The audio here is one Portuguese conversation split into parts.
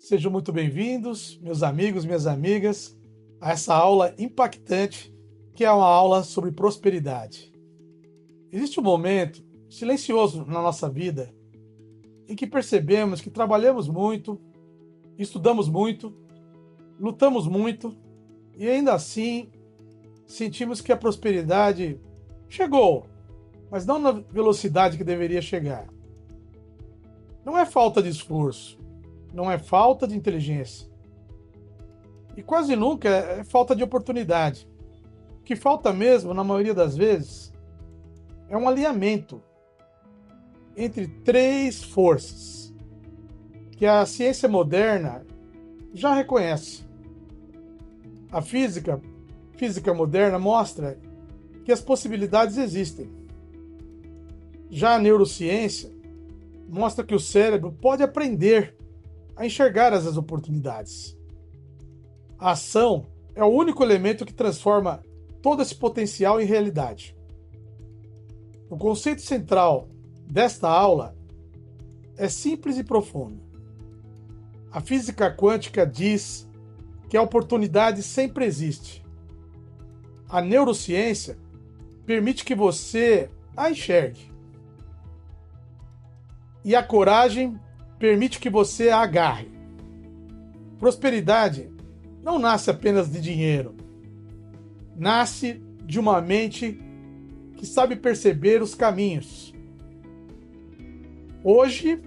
Sejam muito bem-vindos, meus amigos, minhas amigas, a essa aula impactante que é uma aula sobre prosperidade. Existe um momento silencioso na nossa vida em que percebemos que trabalhamos muito, estudamos muito, lutamos muito e ainda assim sentimos que a prosperidade chegou, mas não na velocidade que deveria chegar. Não é falta de esforço, não é falta de inteligência. E quase nunca é falta de oportunidade. O que falta mesmo, na maioria das vezes, é um alinhamento entre três forças que a ciência moderna já reconhece. A física moderna mostra que as possibilidades existem. Já a neurociência mostra que o cérebro pode aprender a enxergar as oportunidades. A ação é o único elemento que transforma todo esse potencial em realidade. O conceito central desta aula é simples e profundo. A física quântica diz que a oportunidade sempre existe. A neurociência permite que você a enxergue. E a coragem permite que você a agarre. Prosperidade não nasce apenas de dinheiro. Nasce de uma mente que sabe perceber os caminhos. Hoje,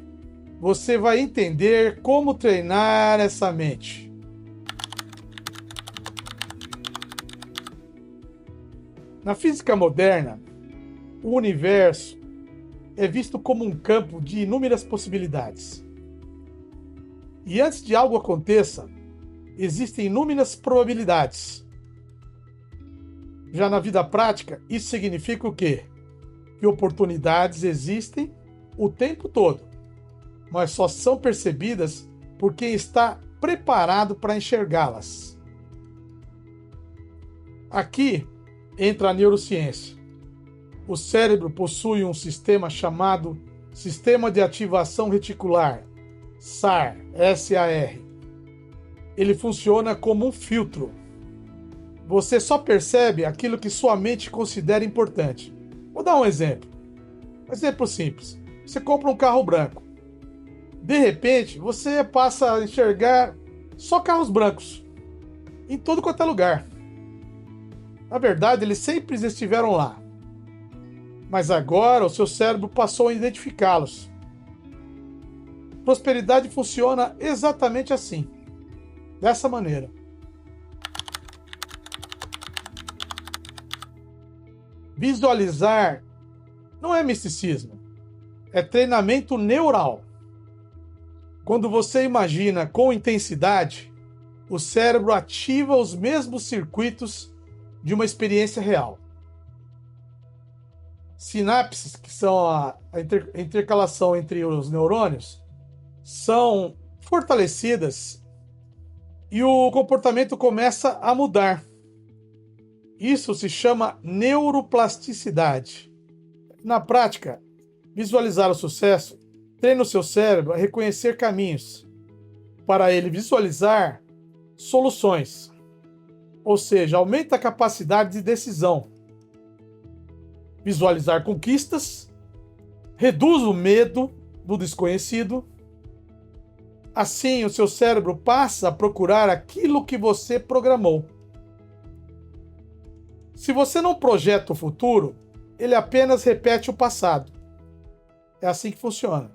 você vai entender como treinar essa mente. Na física moderna, o universo é visto como um campo de inúmeras possibilidades. E antes de algo aconteça, existem inúmeras probabilidades. Já na vida prática, isso significa o quê? Que oportunidades existem o tempo todo, mas só são percebidas por quem está preparado para enxergá-las. Aqui entra a neurociência. O cérebro possui um sistema chamado Sistema de Ativação Reticular, SAR, S-A-R. Ele funciona como um filtro. Você só percebe aquilo que sua mente considera importante. Vou dar um exemplo. Um exemplo simples. Você compra um carro branco. De repente, você passa a enxergar só carros brancos em todo quanto é lugar. Na verdade, eles sempre estiveram lá. Mas agora o seu cérebro passou a identificá-los. Prosperidade funciona exatamente assim. Dessa maneira. Visualizar não é misticismo, é treinamento neural. Quando você imagina com intensidade, o cérebro ativa os mesmos circuitos de uma experiência real. Sinapses, que são a intercalação entre os neurônios, são fortalecidas e o comportamento começa a mudar. Isso se chama neuroplasticidade. Na prática, visualizar o sucesso treina o seu cérebro a reconhecer caminhos para ele visualizar soluções. Ou seja, aumenta a capacidade de decisão. Visualizar conquistas, reduz o medo do desconhecido. Assim, o seu cérebro passa a procurar aquilo que você programou. Se você não projeta o futuro, ele apenas repete o passado. É assim que funciona.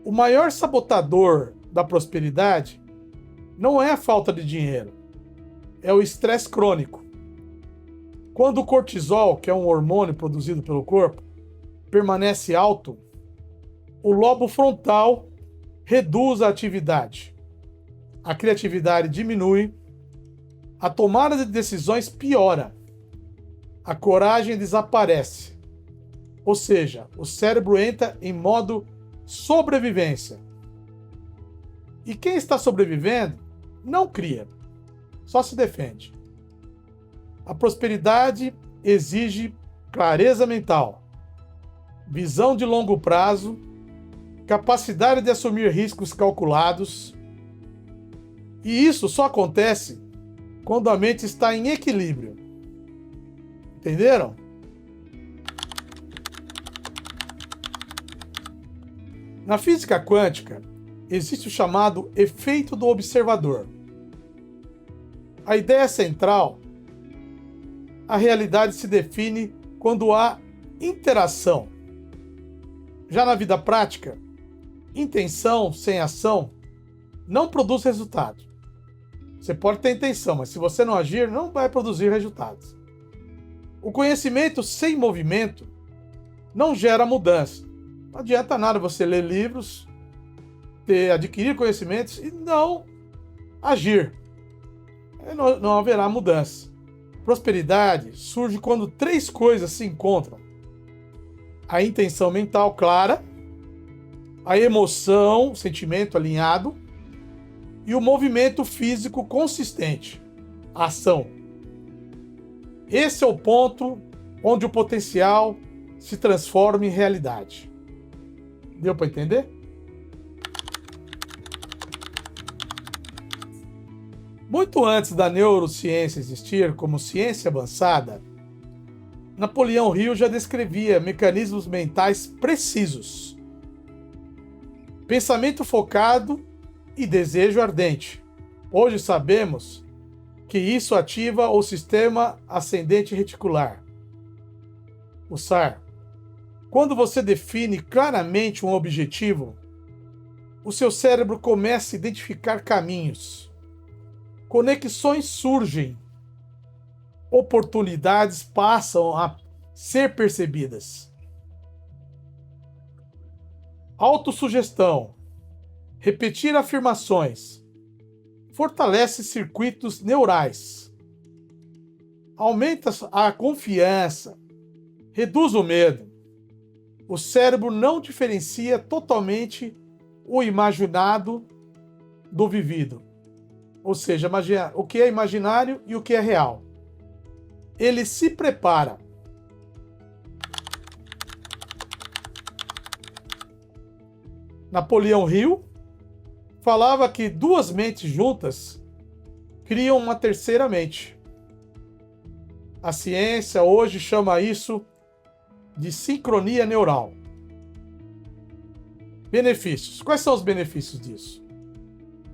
O maior sabotador da prosperidade não é a falta de dinheiro, é o estresse crônico. Quando o cortisol, que é um hormônio produzido pelo corpo, permanece alto, o lobo frontal reduz a atividade. A criatividade diminui, a tomada de decisões piora, a coragem desaparece. Ou seja, o cérebro entra em modo sobrevivência. E quem está sobrevivendo não cria, só se defende. A prosperidade exige clareza mental. visão de longo prazo, capacidade de assumir riscos calculados. E isso só acontece quando a mente está em equilíbrio. Entenderam? Na física quântica, existe o chamado efeito do observador. A ideia central: a realidade se define quando há interação. Já na vida prática, intenção sem ação não produz resultado. Você pode ter intenção, mas se você não agir, não vai produzir resultados. O conhecimento sem movimento não gera mudança. Não adianta nada você ler livros, adquirir conhecimentos e não agir. Não haverá mudança. Prosperidade surge quando três coisas se encontram: a intenção mental clara, a emoção, o sentimento alinhado e o movimento físico consistente, a ação. Esse é o ponto onde o potencial se transforma em realidade. Deu para entender? Muito antes da neurociência existir como ciência avançada, Napoleão Hill já descrevia mecanismos mentais precisos: pensamento focado e desejo ardente. Hoje sabemos que isso ativa o sistema ascendente reticular, o SAR. Quando você define claramente um objetivo, o seu cérebro começa a identificar caminhos. Conexões surgem, oportunidades passam a ser percebidas. Autossugestão, repetir afirmações, fortalece circuitos neurais, aumenta a confiança, reduz o medo. O cérebro não diferencia totalmente o imaginado do vivido. Ou seja, o que é imaginário e o que é real. Ele se prepara. Napoleão Hill falava que duas mentes juntas criam uma terceira mente. A ciência hoje chama isso de sincronia neural. Benefícios. Quais são os benefícios disso?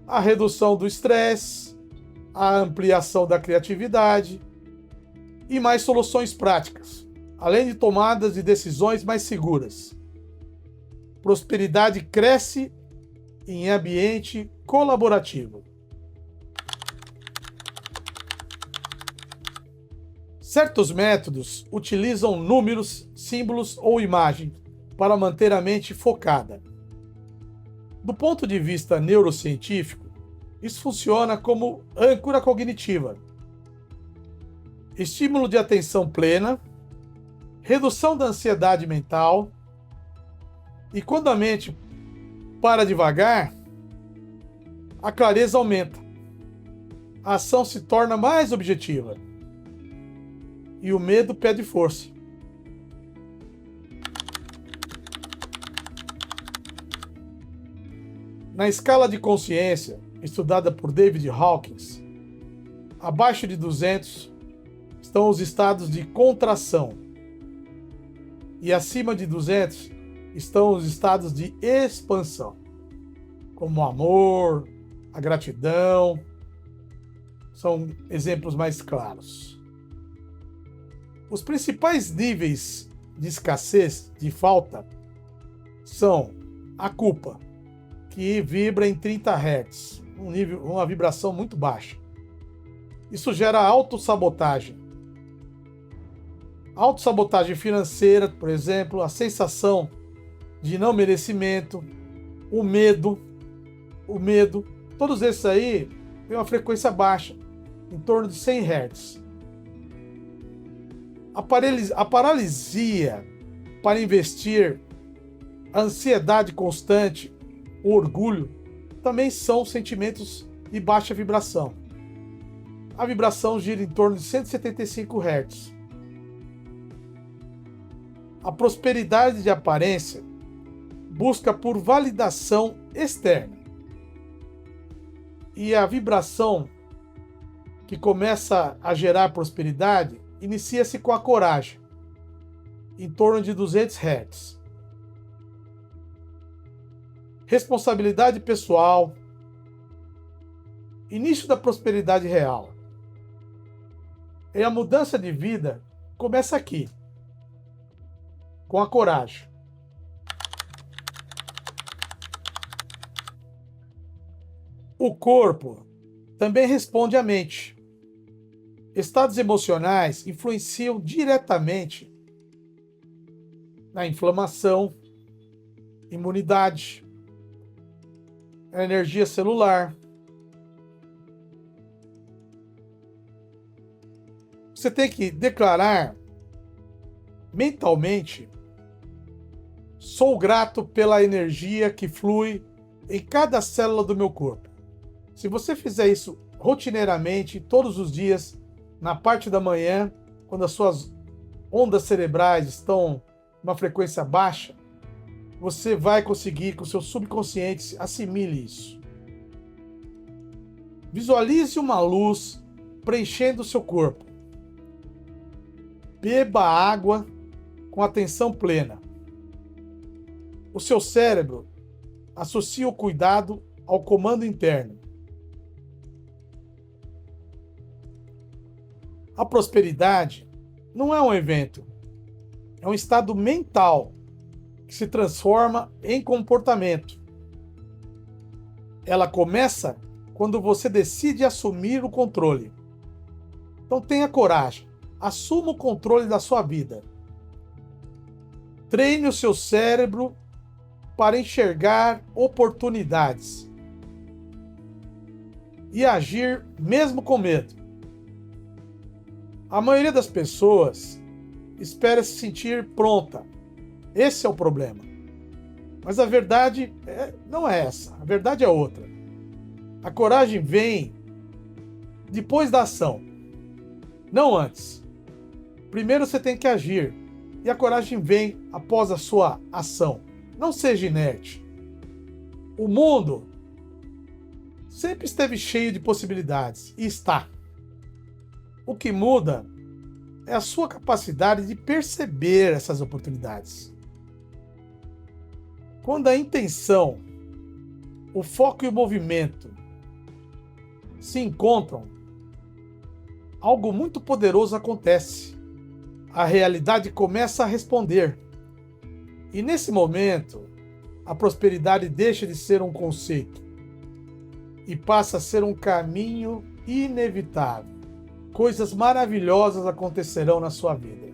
A redução do estresse, a ampliação da criatividade e mais soluções práticas, além de tomadas de decisões mais seguras. Prosperidade cresce em ambiente colaborativo. Certos métodos utilizam números, símbolos ou imagem para manter a mente focada. Do ponto de vista neurocientífico, isso funciona como âncora cognitiva, estímulo de atenção plena, redução da ansiedade mental, e quando a mente para devagar, a clareza aumenta, a ação se torna mais objetiva e o medo perde força. Na escala de consciência, estudada por David Hawkins, abaixo de 200 estão os estados de contração e acima de 200 estão os estados de expansão, como o amor, a gratidão, são exemplos mais claros. Os principais níveis de escassez, de falta, são a culpa, que vibra em 30 Hz, uma vibração muito baixa. Isso gera autossabotagem. Autossabotagem financeira, por exemplo, a sensação de não merecimento, o medo, todos esses aí têm uma frequência baixa, em torno de 100 Hz. A paralisia para investir, a ansiedade constante, o orgulho, também são sentimentos de baixa vibração. A vibração gira em torno de 175 Hz. A prosperidade de aparência busca por validação externa. E a vibração que começa a gerar prosperidade inicia-se com a coragem, em torno de 200 Hz. Responsabilidade pessoal. Início da prosperidade real. E a mudança de vida começa aqui, com a coragem. O corpo também responde à mente. Estados emocionais influenciam diretamente na inflamação, imunidade, na energia celular. Você tem que declarar mentalmente: sou grato pela energia que flui em cada célula do meu corpo. Se você fizer isso rotineiramente, todos os dias, na parte da manhã, quando as suas ondas cerebrais estão numa frequência baixa, você vai conseguir que o seu subconsciente assimile isso. Visualize uma luz preenchendo o seu corpo. Beba água com atenção plena. O seu cérebro associa o cuidado ao comando interno. A prosperidade não é um evento, é um estado mental que se transforma em comportamento. Ela começa quando você decide assumir o controle. Então tenha coragem, assuma o controle da sua vida. Treine o seu cérebro para enxergar oportunidades e agir mesmo com medo. A maioria das pessoas espera se sentir pronta. Esse é o problema. Mas a verdade não é essa. A verdade é outra. A coragem vem depois da ação, não antes. Primeiro você tem que agir. E a coragem vem após a sua ação. Não seja inerte. O mundo sempre esteve cheio de possibilidades. E está. O que muda é a sua capacidade de perceber essas oportunidades. Quando a intenção, o foco e o movimento se encontram, algo muito poderoso acontece. A realidade começa a responder. E nesse momento, a prosperidade deixa de ser um conceito e passa a ser um caminho inevitável. Coisas maravilhosas acontecerão na sua vida.